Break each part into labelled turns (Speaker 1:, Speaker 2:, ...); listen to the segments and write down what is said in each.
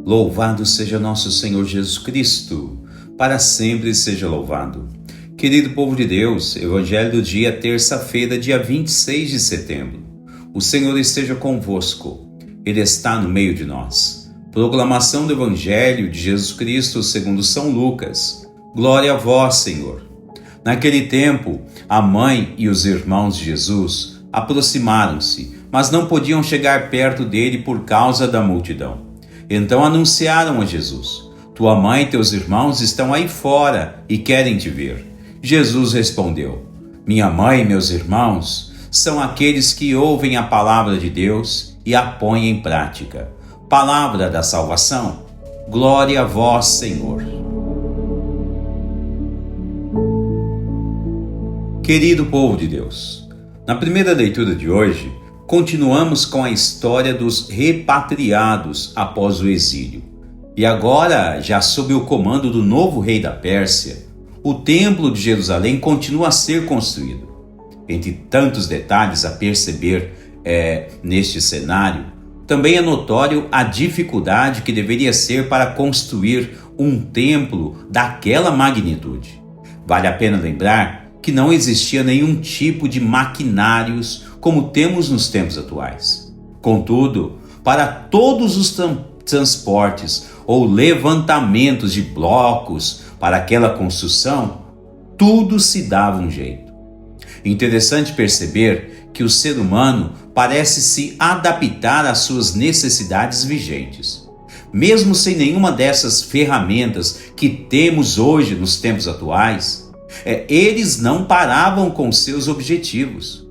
Speaker 1: Louvado seja nosso Senhor Jesus Cristo, para sempre seja louvado. Querido povo de Deus, Evangelho do dia, terça-feira, dia 26 de setembro. O Senhor esteja convosco, Ele está no meio de nós. Proclamação do Evangelho de Jesus Cristo segundo São Lucas. Glória a vós, Senhor. Naquele tempo, a mãe e os irmãos de Jesus aproximaram-se, mas não podiam chegar perto dele por causa da multidão. Então anunciaram a Jesus: tua mãe e teus irmãos estão aí fora e querem te ver. Jesus respondeu: minha mãe e meus irmãos são aqueles que ouvem a palavra de Deus e a põem em prática. Palavra da salvação. Glória a vós, Senhor. Querido povo de Deus, na primeira leitura de hoje, continuamos com a história dos repatriados após o exílio. E agora, já sob o comando do novo rei da Pérsia, o Templo de Jerusalém continua a ser construído. Entre tantos detalhes a perceber neste cenário, também é notório a dificuldade que deveria ser para construir um templo daquela magnitude. Vale a pena lembrar que não existia nenhum tipo de maquinários como temos nos tempos atuais. Contudo, para todos os transportes ou levantamentos de blocos para aquela construção, tudo se dava um jeito. Interessante perceber que o ser humano parece se adaptar às suas necessidades vigentes. Mesmo sem nenhuma dessas ferramentas que temos hoje nos tempos atuais, eles não paravam com seus objetivos.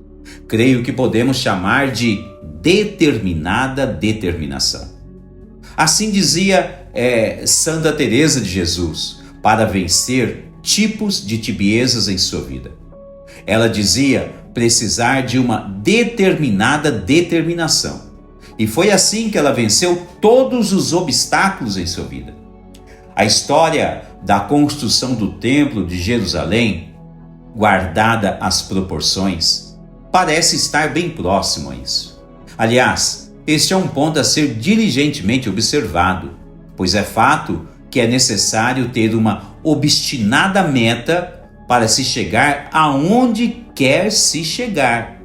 Speaker 1: Creio que podemos chamar de determinada determinação. Assim dizia Santa Teresa de Jesus, para vencer tipos de tibiezas em sua vida. Ela dizia precisar de uma determinada determinação. E foi assim que ela venceu todos os obstáculos em sua vida. A história da construção do Templo de Jerusalém, guardada as proporções, parece estar bem próximo a isso. Aliás, este é um ponto a ser diligentemente observado, pois é fato que é necessário ter uma obstinada meta para se chegar aonde quer se chegar.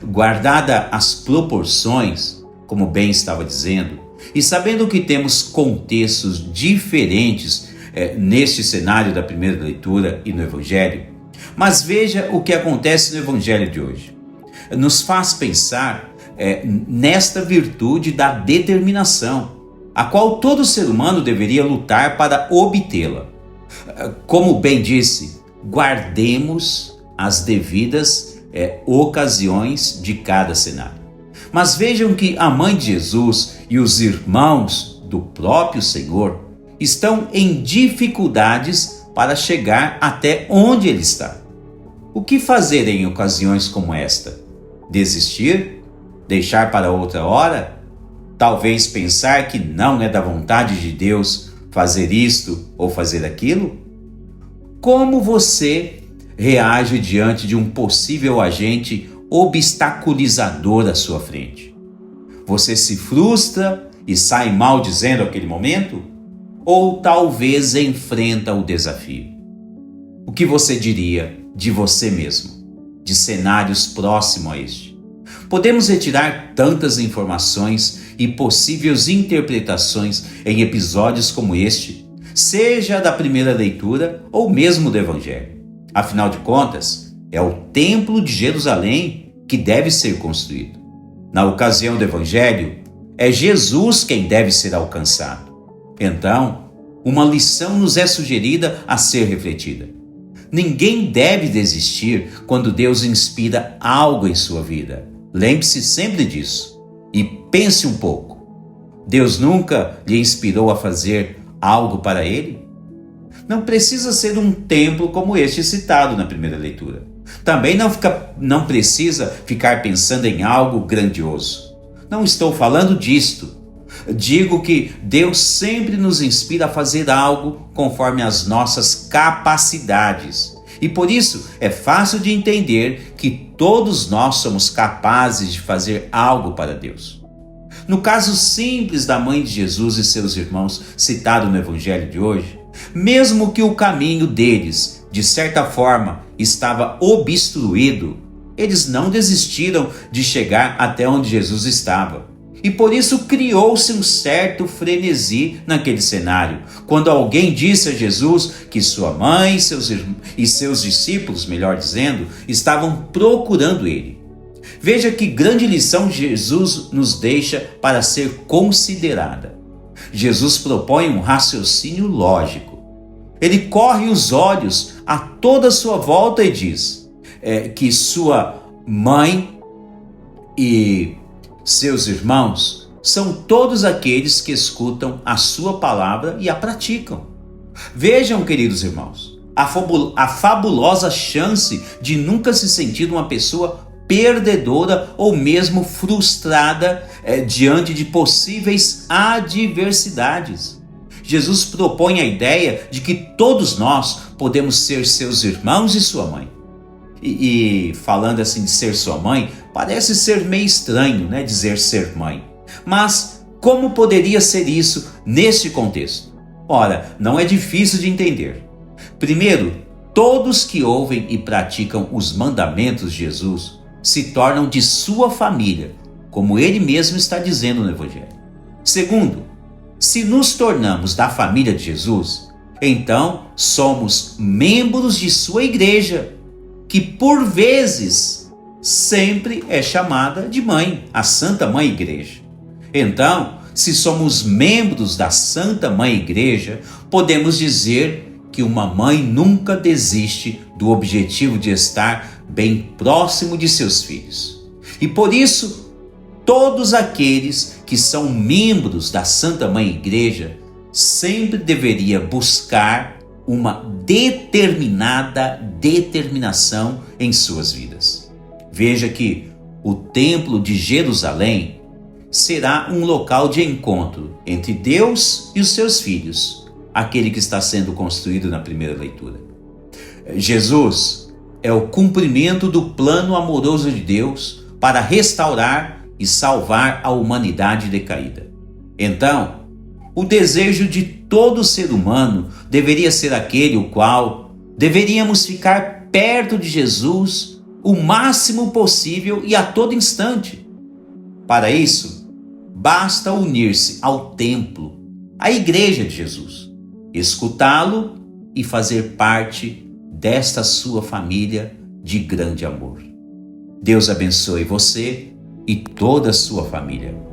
Speaker 1: Guardada as proporções, como bem estava dizendo, e sabendo que temos contextos diferentes neste cenário da primeira leitura e no Evangelho, mas veja o que acontece no Evangelho de hoje. Nos faz pensar nesta virtude da determinação, a qual todo ser humano deveria lutar para obtê-la. Como bem disse, guardemos as devidas ocasiões de cada cenário. Mas vejam que a mãe de Jesus e os irmãos do próprio Senhor estão em dificuldades para chegar até onde Ele está. O que fazer em ocasiões como esta? Desistir? Deixar para outra hora? Talvez pensar que não é da vontade de Deus fazer isto ou fazer aquilo? Como você reage diante de um possível agente obstaculizador à sua frente? Você se frustra e sai maldizendo aquele momento? Ou talvez enfrenta o desafio? O que você diria de você mesmo, de cenários próximos a este? Podemos retirar tantas informações e possíveis interpretações em episódios como este, seja da primeira leitura ou mesmo do Evangelho. Afinal de contas, é o Templo de Jerusalém que deve ser construído. Na ocasião do Evangelho, é Jesus quem deve ser alcançado. Então, uma lição nos é sugerida a ser refletida. Ninguém deve desistir quando Deus inspira algo em sua vida. Lembre-se sempre disso e pense um pouco. Deus nunca lhe inspirou a fazer algo para Ele? Não precisa ser um templo como este citado na primeira leitura. Também não precisa ficar pensando em algo grandioso. Não estou falando disto. Digo que Deus sempre nos inspira a fazer algo conforme as nossas capacidades. E por isso é fácil de entender que todos nós somos capazes de fazer algo para Deus. No caso simples da mãe de Jesus e seus irmãos, citado no Evangelho de hoje, mesmo que o caminho deles, de certa forma, estava obstruído, eles não desistiram de chegar até onde Jesus estava. E por isso criou-se um certo frenesi naquele cenário, quando alguém disse a Jesus que sua mãe e seus discípulos, melhor dizendo, estavam procurando ele. Veja que grande lição Jesus nos deixa para ser considerada. Jesus propõe um raciocínio lógico. Ele corre os olhos a toda a sua volta e diz que sua mãe e seus irmãos são todos aqueles que escutam a sua palavra e a praticam. Vejam, queridos irmãos, a fabulosa chance de nunca se sentir uma pessoa perdedora ou mesmo frustrada diante de possíveis adversidades. Jesus propõe a ideia de que todos nós podemos ser seus irmãos e sua mãe. E falando assim de ser sua mãe, parece ser meio estranho, né, dizer ser mãe. Mas como poderia ser isso neste contexto? Ora, não é difícil de entender. Primeiro, todos que ouvem e praticam os mandamentos de Jesus se tornam de sua família, como ele mesmo está dizendo no Evangelho. Segundo, se nos tornamos da família de Jesus, então somos membros de sua igreja, que por vezes sempre é chamada de mãe, a Santa Mãe Igreja. Então, se somos membros da Santa Mãe Igreja, podemos dizer que uma mãe nunca desiste do objetivo de estar bem próximo de seus filhos. E por isso, todos aqueles que são membros da Santa Mãe Igreja sempre deveriam buscar uma determinada determinação em suas vidas. Veja que o Templo de Jerusalém será um local de encontro entre Deus e os seus filhos, aquele que está sendo construído na primeira leitura. Jesus é o cumprimento do plano amoroso de Deus para restaurar e salvar a humanidade decaída. Então, o desejo de todo ser humano deveria ser aquele o qual deveríamos ficar perto de Jesus o máximo possível e a todo instante. Para isso, basta unir-se ao templo, à igreja de Jesus, escutá-lo e fazer parte desta sua família de grande amor. Deus abençoe você e toda a sua família.